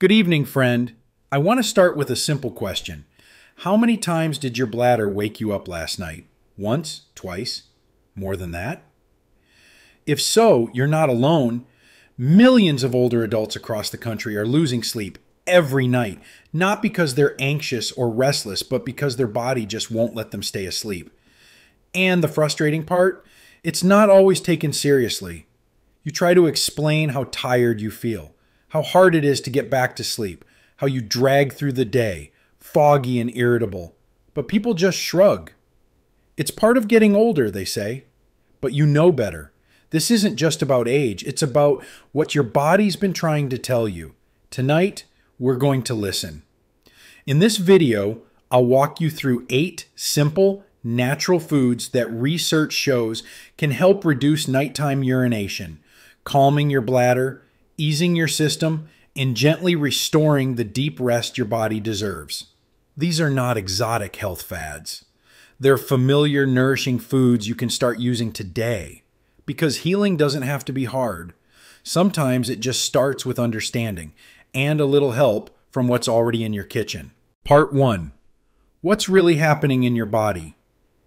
Good evening, friend. I want to start with a simple question. How many times did your bladder wake you up last night? Once? Twice? More than that? If so, you're not alone. Millions of older adults across the country are losing sleep every night, not because they're anxious or restless, but because their body just won't let them stay asleep. And the frustrating part, it's not always taken seriously. You try to explain how tired you feel, how hard it is to get back to sleep, how you drag through the day, foggy and irritable. But people just shrug. It's part of getting older, they say. But you know better. This isn't just about age. It's about what your body's been trying to tell you. Tonight, we're going to listen. In this video, I'll walk you through 8 simple, natural foods that research shows can help reduce nighttime urination, calming your bladder, easing your system, and gently restoring the deep rest your body deserves. These are not exotic health fads. They're familiar, nourishing foods you can start using today. Because healing doesn't have to be hard. Sometimes it just starts with understanding and a little help from what's already in your kitchen. Part 1. What's really happening in your body?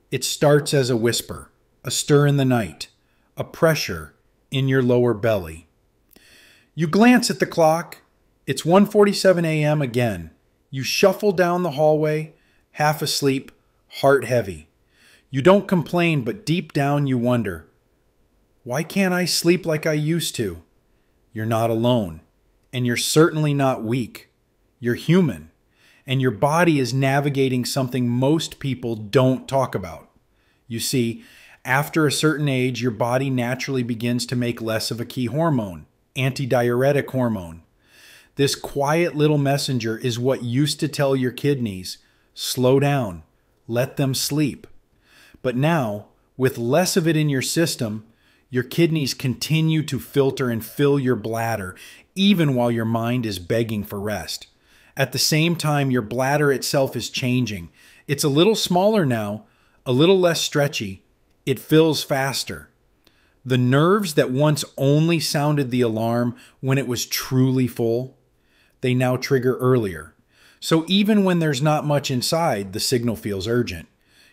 It starts as a whisper, a stir in the night, a pressure in your lower belly. You glance at the clock. It's 1:47 a.m. again. You shuffle down the hallway, half asleep, heart heavy. You don't complain, but deep down you wonder, why can't I sleep like I used to? You're not alone, and you're certainly not weak. You're human, and your body is navigating something most people don't talk about. You see, after a certain age, your body naturally begins to make less of a key hormone, antidiuretic hormone. This quiet little messenger is what used to tell your kidneys, slow down, let them sleep. But now, with less of it in your system, your kidneys continue to filter and fill your bladder, even while your mind is begging for rest. At the same time, your bladder itself is changing. It's a little smaller now, a little less stretchy. It fills faster. The nerves that once only sounded the alarm when it was truly full, they now trigger earlier. So even when there's not much inside, the signal feels urgent.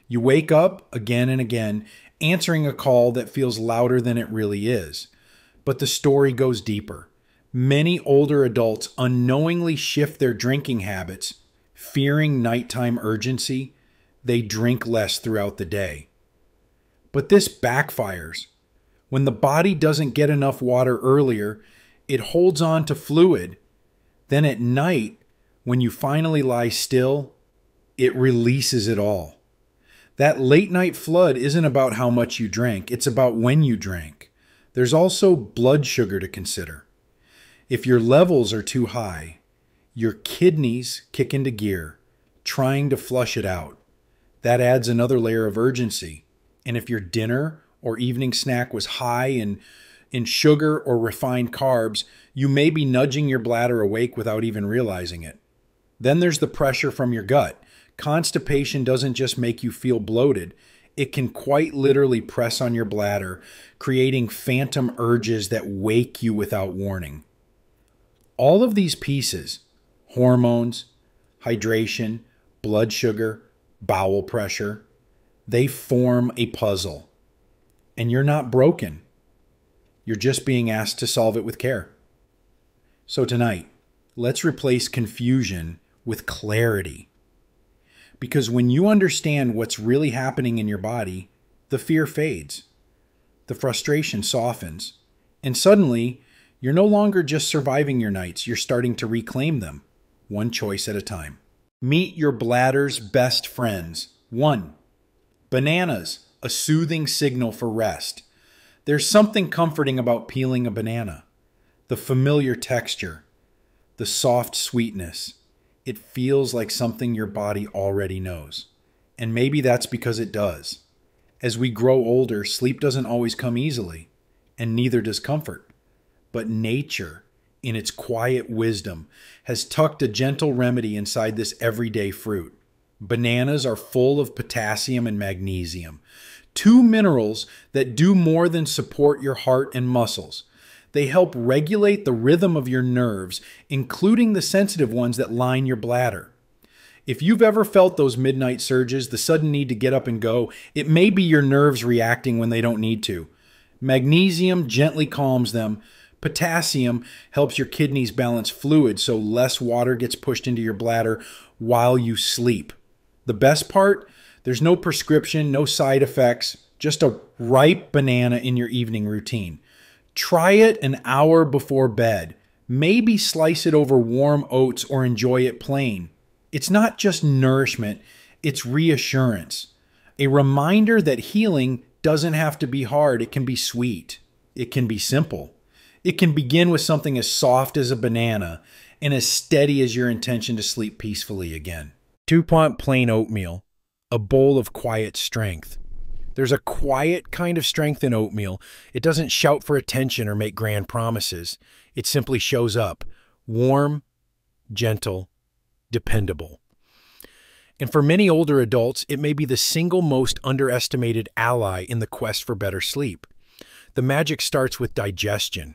You wake up again and again, answering a call that feels louder than it really is. But the story goes deeper. Many older adults unknowingly shift their drinking habits, fearing nighttime urgency. They drink less throughout the day. But this backfires. When the body doesn't get enough water earlier, it holds on to fluid. Then at night, when you finally lie still, it releases it all. That late night flood isn't about how much you drank, it's about when you drank. There's also blood sugar to consider. If your levels are too high, your kidneys kick into gear, trying to flush it out. That adds another layer of urgency. And if your dinner or evening snack was high in sugar or refined carbs, you may be nudging your bladder awake without even realizing it. Then there's the pressure from your gut. Constipation doesn't just make you feel bloated. It can quite literally press on your bladder, creating phantom urges that wake you without warning. All of these pieces, hormones, hydration, blood sugar, bowel pressure, they form a puzzle. And you're not broken. You're just being asked to solve it with care. So tonight, let's replace confusion with clarity. Because when you understand what's really happening in your body, the fear fades, the frustration softens, and suddenly you're no longer just surviving your nights, you're starting to reclaim them, one choice at a time. Meet your bladder's best friends. 1. Bananas, a soothing signal for rest. There's something comforting about peeling a banana. The familiar texture, the soft sweetness. It feels like something your body already knows. And maybe that's because it does. As we grow older, sleep doesn't always come easily, and neither does comfort. But nature, in its quiet wisdom, has tucked a gentle remedy inside this everyday fruit. Bananas are full of potassium and magnesium, 2 minerals that do more than support your heart and muscles. They help regulate the rhythm of your nerves, including the sensitive ones that line your bladder. If you've ever felt those midnight surges, the sudden need to get up and go, it may be your nerves reacting when they don't need to. Magnesium gently calms them. Potassium helps your kidneys balance fluid so less water gets pushed into your bladder while you sleep. The best part? There's no prescription, no side effects, just a ripe banana in your evening routine. Try it an hour before bed. Maybe slice it over warm oats or enjoy it plain. It's not just nourishment, it's reassurance. A reminder that healing doesn't have to be hard. It can be sweet. It can be simple. It can begin with something as soft as a banana and as steady as your intention to sleep peacefully again. DuPont plain oatmeal, a bowl of quiet strength. There's a quiet kind of strength in oatmeal. It doesn't shout for attention or make grand promises. It simply shows up, warm, gentle, dependable. And for many older adults, it may be the single most underestimated ally in the quest for better sleep. The magic starts with digestion.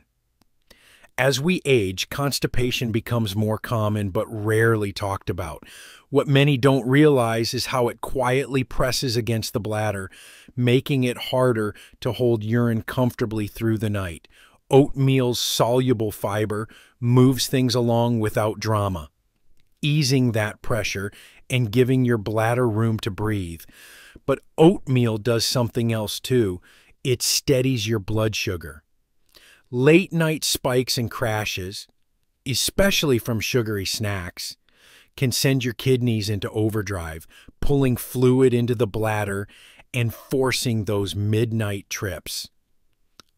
As we age, constipation becomes more common but rarely talked about. What many don't realize is how it quietly presses against the bladder, making it harder to hold urine comfortably through the night. Oatmeal's soluble fiber moves things along without drama, easing that pressure and giving your bladder room to breathe. But oatmeal does something else too. It steadies your blood sugar. Late night spikes and crashes, especially from sugary snacks, can send your kidneys into overdrive, pulling fluid into the bladder and forcing those midnight trips.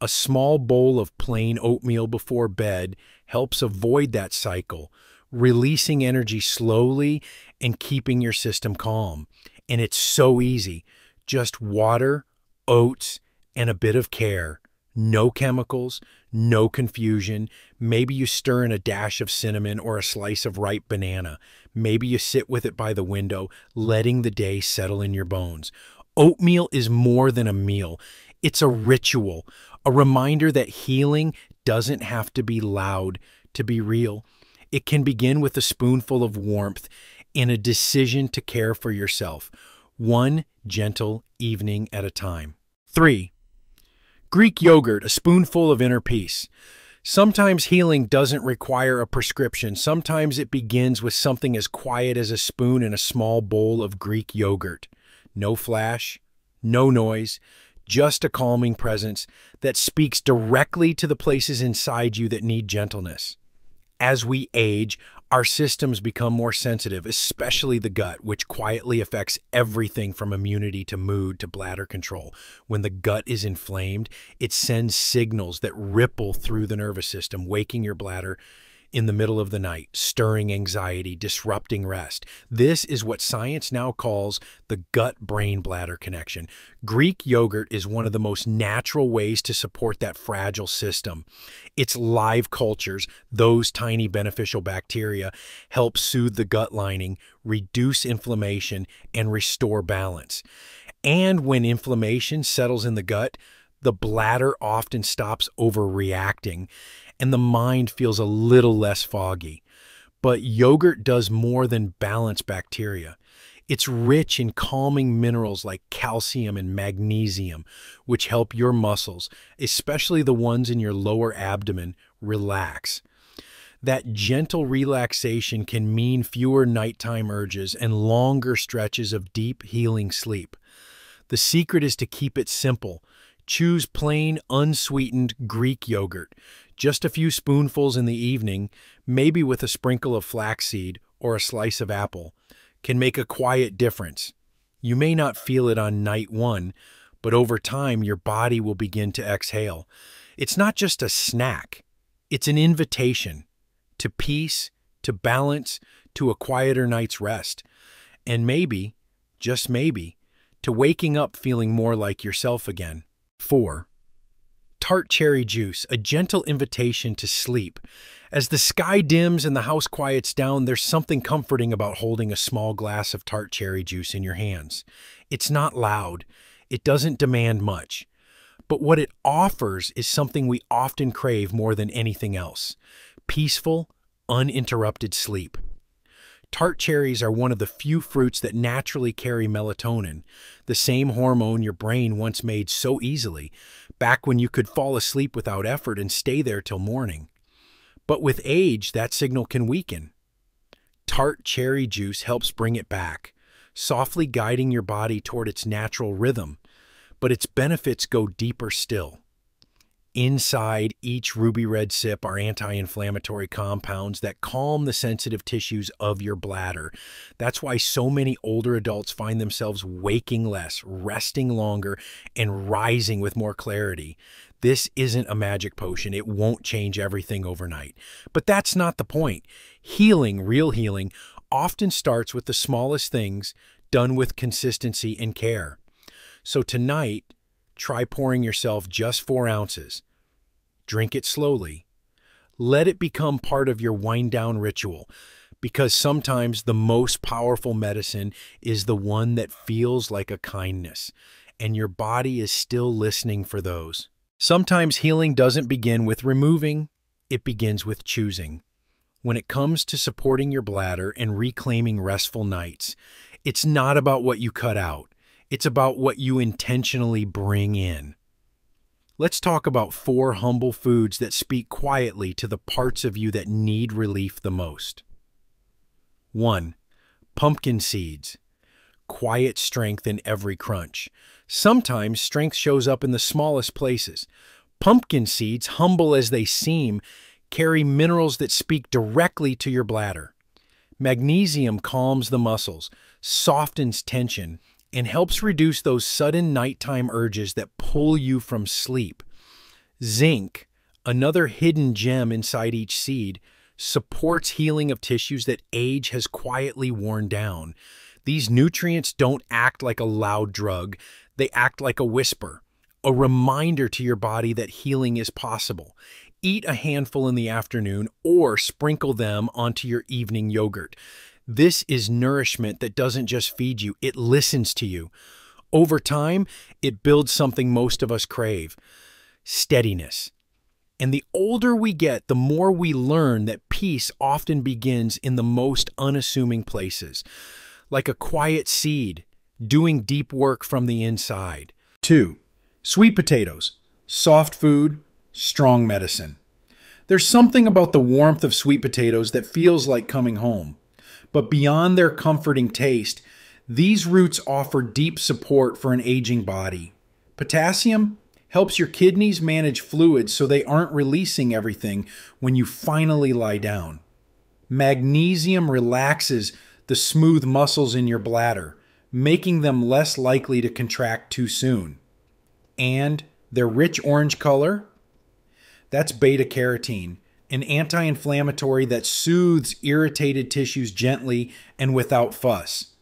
A small bowl of plain oatmeal before bed helps avoid that cycle, releasing energy slowly and keeping your system calm. And it's so easy. Just water, oats, and a bit of care. No chemicals, no confusion. Maybe you stir in a dash of cinnamon or a slice of ripe banana. Maybe you sit with it by the window, letting the day settle in your bones. Oatmeal is more than a meal. It's a ritual, a reminder that healing doesn't have to be loud to be real. It can begin with a spoonful of warmth and a decision to care for yourself, one gentle evening at a time. 3. Greek yogurt, a spoonful of inner peace. Sometimes healing doesn't require a prescription. Sometimes it begins with something as quiet as a spoon in a small bowl of Greek yogurt. No flash, no noise, just a calming presence that speaks directly to the places inside you that need gentleness. As we age, our systems become more sensitive, especially the gut, which quietly affects everything from immunity to mood to bladder control. When the gut is inflamed, it sends signals that ripple through the nervous system, waking your bladder in the middle of the night, stirring anxiety, disrupting rest. This is what science now calls the gut-brain-bladder connection. Greek yogurt is one of the most natural ways to support that fragile system. Its live cultures, those tiny beneficial bacteria, help soothe the gut lining, reduce inflammation, and restore balance. And when inflammation settles in the gut, the bladder often stops overreacting, and the mind feels a little less foggy. But yogurt does more than balance bacteria. It's rich in calming minerals like calcium and magnesium, which help your muscles, especially the ones in your lower abdomen, relax. That gentle relaxation can mean fewer nighttime urges and longer stretches of deep healing sleep. The secret is to keep it simple. Choose plain, unsweetened Greek yogurt. Just a few spoonfuls in the evening, maybe with a sprinkle of flaxseed or a slice of apple, can make a quiet difference. You may not feel it on night one, but over time your body will begin to exhale. It's not just a snack. It's an invitation to peace, to balance, to a quieter night's rest. And maybe, just maybe, to waking up feeling more like yourself again. 4. Tart cherry juice, a gentle invitation to sleep. As the sky dims and the house quiets down, there's something comforting about holding a small glass of tart cherry juice in your hands. It's not loud. It doesn't demand much. But what it offers is something we often crave more than anything else: peaceful, uninterrupted sleep. Tart cherries are one of the few fruits that naturally carry melatonin, the same hormone your brain once made so easily, back when you could fall asleep without effort and stay there till morning. But with age, that signal can weaken. Tart cherry juice helps bring it back, softly guiding your body toward its natural rhythm, but its benefits go deeper still. Inside each ruby red sip are anti-inflammatory compounds that calm the sensitive tissues of your bladder. That's why so many older adults find themselves waking less, resting longer, and rising with more clarity. This isn't a magic potion. It won't change everything overnight. But that's not the point. Healing, real healing, often starts with the smallest things, done with consistency and care. So tonight, try pouring yourself just 4 ounces. Drink it slowly. Let it become part of your wind-down ritual, because sometimes the most powerful medicine is the one that feels like a kindness, and your body is still listening for those. Sometimes healing doesn't begin with removing, it begins with choosing. When it comes to supporting your bladder and reclaiming restful nights, it's not about what you cut out. It's about what you intentionally bring in. Let's talk about 4 humble foods that speak quietly to the parts of you that need relief the most. 1. Pumpkin seeds. Quiet strength in every crunch. Sometimes strength shows up in the smallest places. Pumpkin seeds, humble as they seem, carry minerals that speak directly to your bladder. Magnesium calms the muscles, softens tension, and helps reduce those sudden nighttime urges that pull you from sleep. Zinc, another hidden gem inside each seed, supports healing of tissues that age has quietly worn down. These nutrients don't act like a loud drug, they act like a whisper, a reminder to your body that healing is possible. Eat a handful in the afternoon or sprinkle them onto your evening yogurt. This is nourishment that doesn't just feed you, it listens to you. Over time, it builds something most of us crave: steadiness. And the older we get, the more we learn that peace often begins in the most unassuming places, like a quiet seed, doing deep work from the inside. 2. Sweet potatoes. Soft food, strong medicine. There's something about the warmth of sweet potatoes that feels like coming home. But beyond their comforting taste, these roots offer deep support for an aging body. Potassium helps your kidneys manage fluids so they aren't releasing everything when you finally lie down. Magnesium relaxes the smooth muscles in your bladder, making them less likely to contract too soon. And their rich orange color? That's beta-carotene, an anti-inflammatory that soothes irritated tissues gently and without fuss.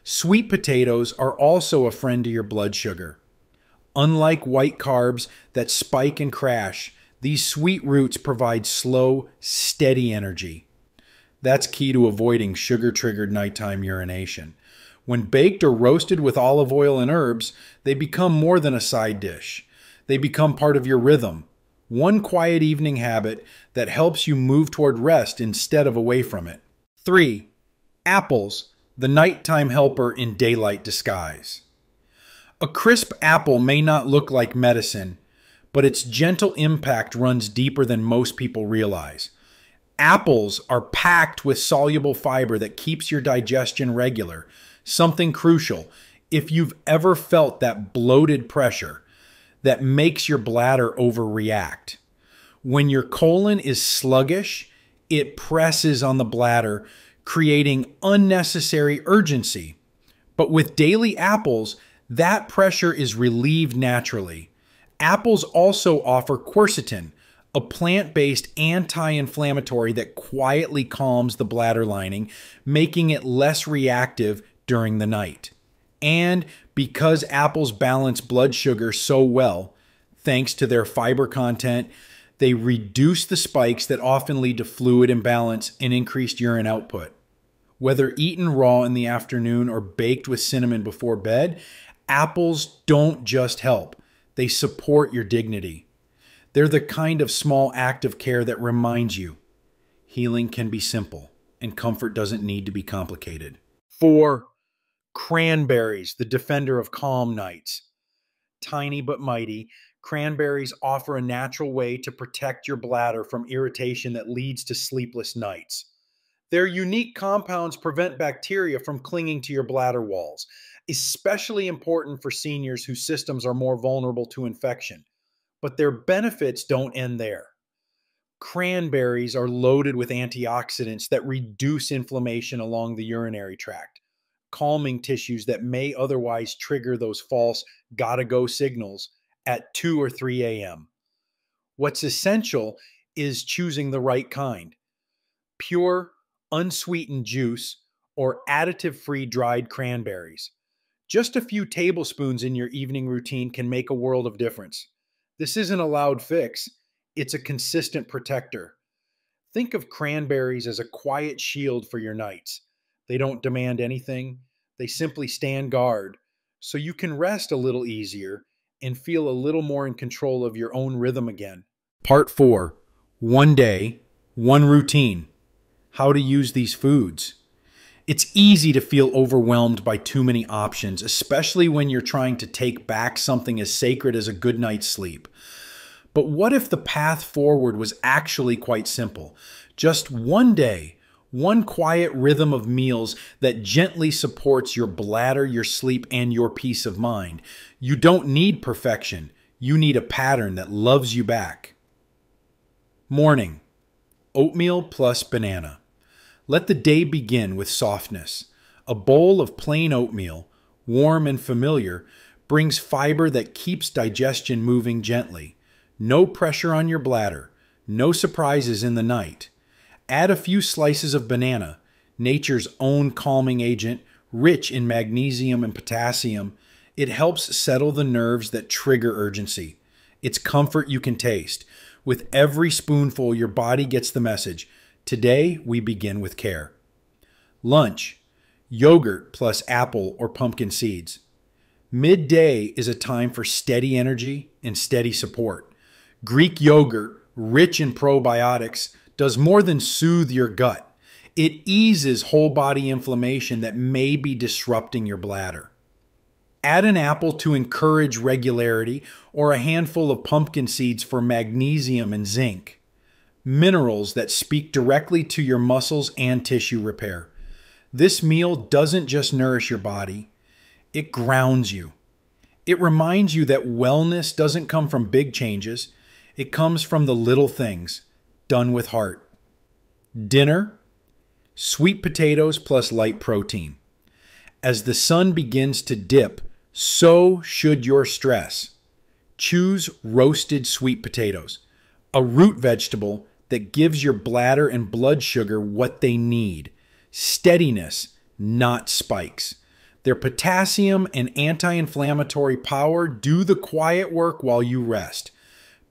Sweet potatoes are also a friend to your blood sugar. Unlike white carbs that spike and crash, these sweet roots provide slow, steady energy. That's key to avoiding sugar-triggered nighttime urination. When baked or roasted with olive oil and herbs, they become more than a side dish. They become part of your rhythm. One quiet evening habit that helps you move toward rest instead of away from it. 3. Apples, the nighttime helper in daylight disguise. A crisp apple may not look like medicine, but its gentle impact runs deeper than most people realize. Apples are packed with soluble fiber that keeps your digestion regular, something crucial if you've ever felt that bloated pressure that makes your bladder overreact. When your colon is sluggish, it presses on the bladder, creating unnecessary urgency. But with daily apples, that pressure is relieved naturally. Apples also offer quercetin, a plant-based anti-inflammatory that quietly calms the bladder lining, making it less reactive during the night. And because apples balance blood sugar so well, thanks to their fiber content, they reduce the spikes that often lead to fluid imbalance and increased urine output. Whether eaten raw in the afternoon or baked with cinnamon before bed, apples don't just help. They support your dignity. They're the kind of small act of care that reminds you healing can be simple and comfort doesn't need to be complicated. 4. Cranberries, the defender of calm nights. Tiny but mighty, cranberries offer a natural way to protect your bladder from irritation that leads to sleepless nights. Their unique compounds prevent bacteria from clinging to your bladder walls, especially important for seniors whose systems are more vulnerable to infection. But their benefits don't end there. Cranberries are loaded with antioxidants that reduce inflammation along the urinary tract, calming tissues that may otherwise trigger those false gotta go signals at 2 or 3 a.m. What's essential is choosing the right kind: pure, unsweetened juice or additive-free dried cranberries. Just a few tablespoons in your evening routine can make a world of difference. This isn't a loud fix, it's a consistent protector. Think of cranberries as a quiet shield for your nights. They don't demand anything, they simply stand guard, so you can rest a little easier and feel a little more in control of your own rhythm again. Part 4. One day, one routine. How to use these foods. It's easy to feel overwhelmed by too many options, especially when you're trying to take back something as sacred as a good night's sleep. But what if the path forward was actually quite simple? Just one day, one quiet rhythm of meals that gently supports your bladder, your sleep, and your peace of mind. You don't need perfection. You need a pattern that loves you back. Morning. Oatmeal plus banana. Let the day begin with softness. A bowl of plain oatmeal, warm and familiar, brings fiber that keeps digestion moving gently. No pressure on your bladder. No surprises in the night. Add a few slices of banana, nature's own calming agent, rich in magnesium and potassium. It helps settle the nerves that trigger urgency. It's comfort you can taste. With every spoonful, your body gets the message. Today, we begin with care. Lunch. Yogurt plus apple or pumpkin seeds. Midday is a time for steady energy and steady support. Greek yogurt, rich in probiotics, does more than soothe your gut. It eases whole body inflammation that may be disrupting your bladder. Add an apple to encourage regularity or a handful of pumpkin seeds for magnesium and zinc, minerals that speak directly to your muscles and tissue repair. This meal doesn't just nourish your body, it grounds you. It reminds you that wellness doesn't come from big changes. It comes from the little things, done with heart. Dinner, sweet potatoes plus light protein. As the sun begins to dip, so should your stress. Choose roasted sweet potatoes, a root vegetable that gives your bladder and blood sugar what they need. Steadiness, not spikes. Their potassium and anti-inflammatory power do the quiet work while you rest.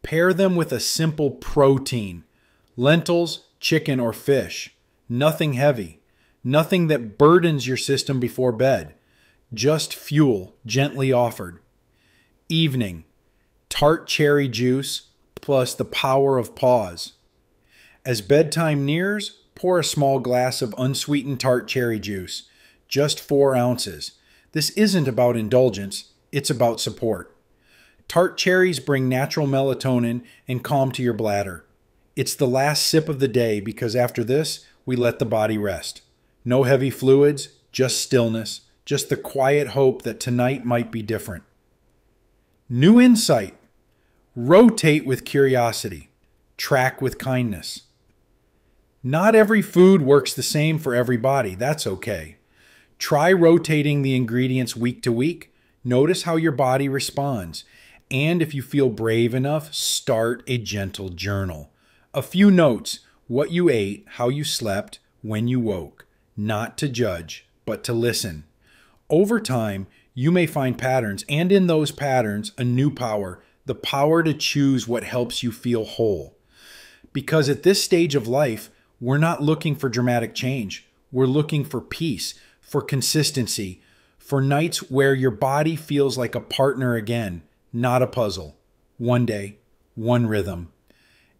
Pair them with a simple protein, lentils, chicken, or fish. Nothing heavy, nothing that burdens your system before bed. Just fuel, gently offered. Evening, tart cherry juice plus the power of pause. As bedtime nears, pour a small glass of unsweetened tart cherry juice, just 4 ounces. This isn't about indulgence, it's about support. Tart cherries bring natural melatonin and calm to your bladder. It's the last sip of the day because after this, we let the body rest. No heavy fluids, just stillness, just the quiet hope that tonight might be different. New insight. Rotate with curiosity. Track with kindness. Not every food works the same for everybody. That's okay. Try rotating the ingredients week to week. Notice how your body responds. And if you feel brave enough, start a gentle journal. A few notes: what you ate, how you slept, when you woke. Not to judge, but to listen. Over time, you may find patterns, and in those patterns, a new power, the power to choose what helps you feel whole. Because at this stage of life, we're not looking for dramatic change. We're looking for peace, for consistency, for nights where your body feels like a partner again, not a puzzle. One day, one rhythm.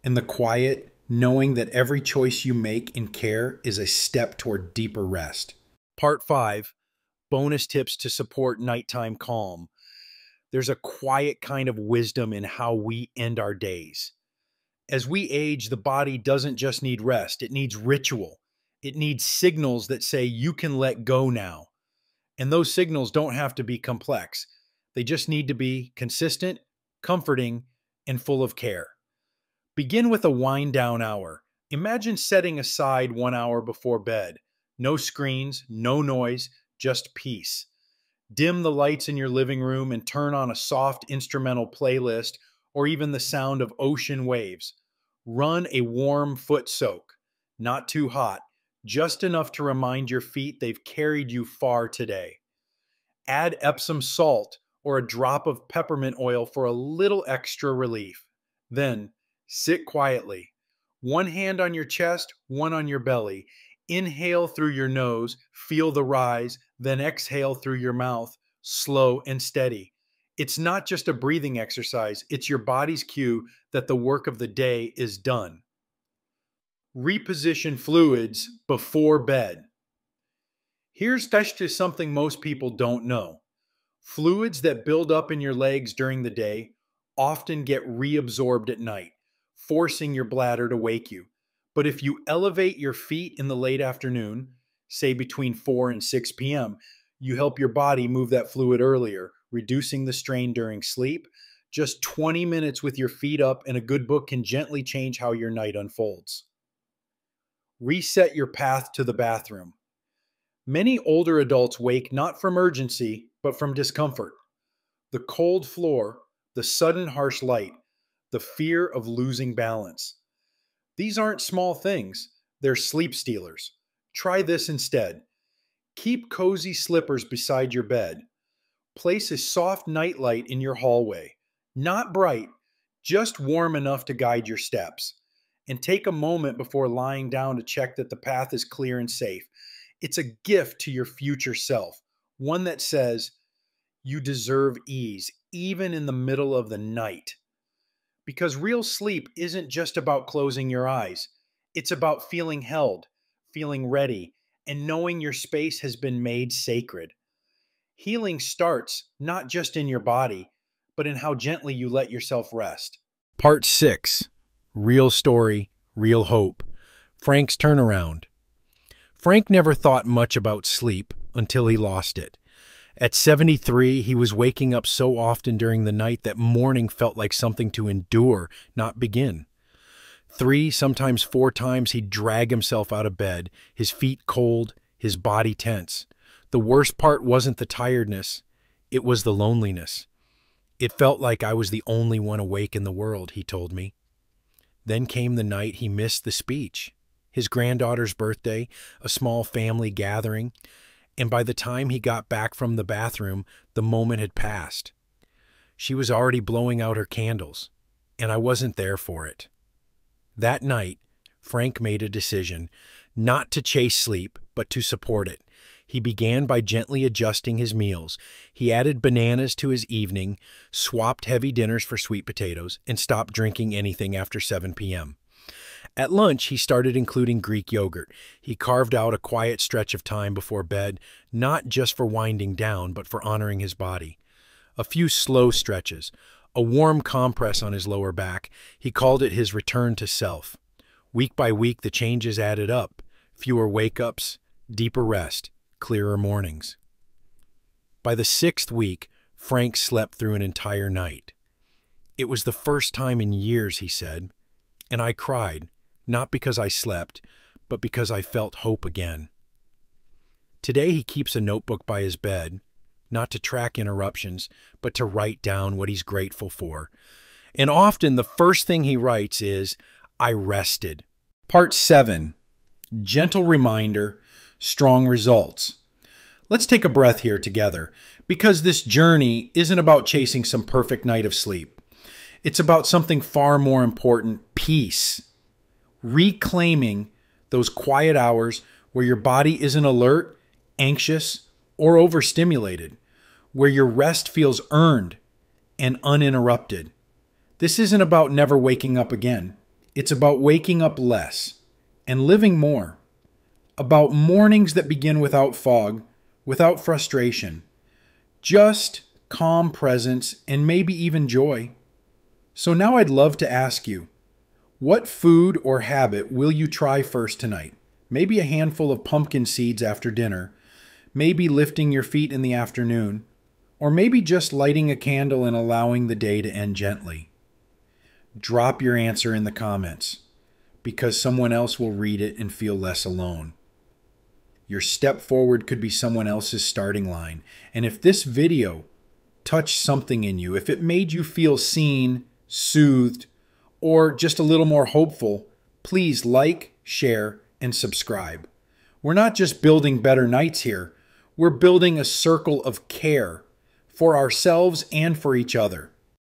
And the quiet, knowing that every choice you make in care is a step toward deeper rest. Part 5, bonus tips to support nighttime calm. There's a quiet kind of wisdom in how we end our days. As we age, the body doesn't just need rest, it needs ritual. It needs signals that say you can let go now. And those signals don't have to be complex. They just need to be consistent, comforting, and full of care. Begin with a wind down hour. Imagine setting aside 1 hour before bed. No screens, no noise, just peace. Dim the lights in your living room and turn on a soft instrumental playlist or even the sound of ocean waves. Run a warm foot soak. Not too hot, just enough to remind your feet they've carried you far today. Add Epsom salt or a drop of peppermint oil for a little extra relief. Then, sit quietly. One hand on your chest, one on your belly. Inhale through your nose, feel the rise, then exhale through your mouth, slow and steady. It's not just a breathing exercise, it's your body's cue that the work of the day is done. Reposition fluids before bed. Here's to something most people don't know. Fluids that build up in your legs during the day often get reabsorbed at night, forcing your bladder to wake you. But if you elevate your feet in the late afternoon, say between 4 and 6 p.m., you help your body move that fluid earlier, reducing the strain during sleep. Just 20 minutes with your feet up and a good book can gently change how your night unfolds. Reset your path to the bathroom. Many older adults wake not from urgency, but from discomfort. The cold floor, the sudden harsh light, the fear of losing balance. These aren't small things, they're sleep stealers. Try this instead. Keep cozy slippers beside your bed. Place a soft nightlight in your hallway. Not bright, just warm enough to guide your steps. And take a moment before lying down to check that the path is clear and safe. It's a gift to your future self, one that says, you deserve ease, even in the middle of the night. Because real sleep isn't just about closing your eyes. It's about feeling held, feeling ready, and knowing your space has been made sacred. Healing starts not just in your body, but in how gently you let yourself rest. Part 6. Real story, real hope. Frank's turnaround. Frank never thought much about sleep until he lost it. At 73, he was waking up so often during the night that morning felt like something to endure, not begin. 3, sometimes 4 times he'd drag himself out of bed, his feet cold, his body tense. The worst part wasn't the tiredness, it was the loneliness. It felt like I was the only one awake in the world, he told me. Then came the night he missed the speech, his granddaughter's birthday, a small family gathering, and by the time he got back from the bathroom, the moment had passed. She was already blowing out her candles, and I wasn't there for it. That night, Frank made a decision, not to chase sleep, but to support it. He began by gently adjusting his meals. He added bananas to his evening, swapped heavy dinners for sweet potatoes, and stopped drinking anything after 7 p.m. At lunch, he started including Greek yogurt. He carved out a quiet stretch of time before bed, not just for winding down, but for honoring his body. A few slow stretches, a warm compress on his lower back. He called it his return to self. Week by week, the changes added up. Fewer wake-ups, deeper rest, clearer mornings. By the 6th week, Frank slept through an entire night. It was the first time in years, he said, and I cried, not because I slept, but because I felt hope again. Today he keeps a notebook by his bed, not to track interruptions, but to write down what he's grateful for. And often the first thing he writes is, I rested. Part 7. Gentle reminder, strong results. Let's take a breath here together, because this journey isn't about chasing some perfect night of sleep. It's about something far more important, peace. Reclaiming those quiet hours where your body isn't alert, anxious, or overstimulated, where your rest feels earned and uninterrupted. This isn't about never waking up again. It's about waking up less and living more. About mornings that begin without fog, without frustration. Just calm presence and maybe even joy. So now I'd love to ask you, what food or habit will you try first tonight? Maybe a handful of pumpkin seeds after dinner, maybe lifting your feet in the afternoon, or maybe just lighting a candle and allowing the day to end gently. Drop your answer in the comments because someone else will read it and feel less alone. Your step forward could be someone else's starting line. And if this video touched something in you, if it made you feel seen, soothed, or just a little more hopeful, please like, share, and subscribe. We're not just building better nights here. We're building a circle of care for ourselves and for each other.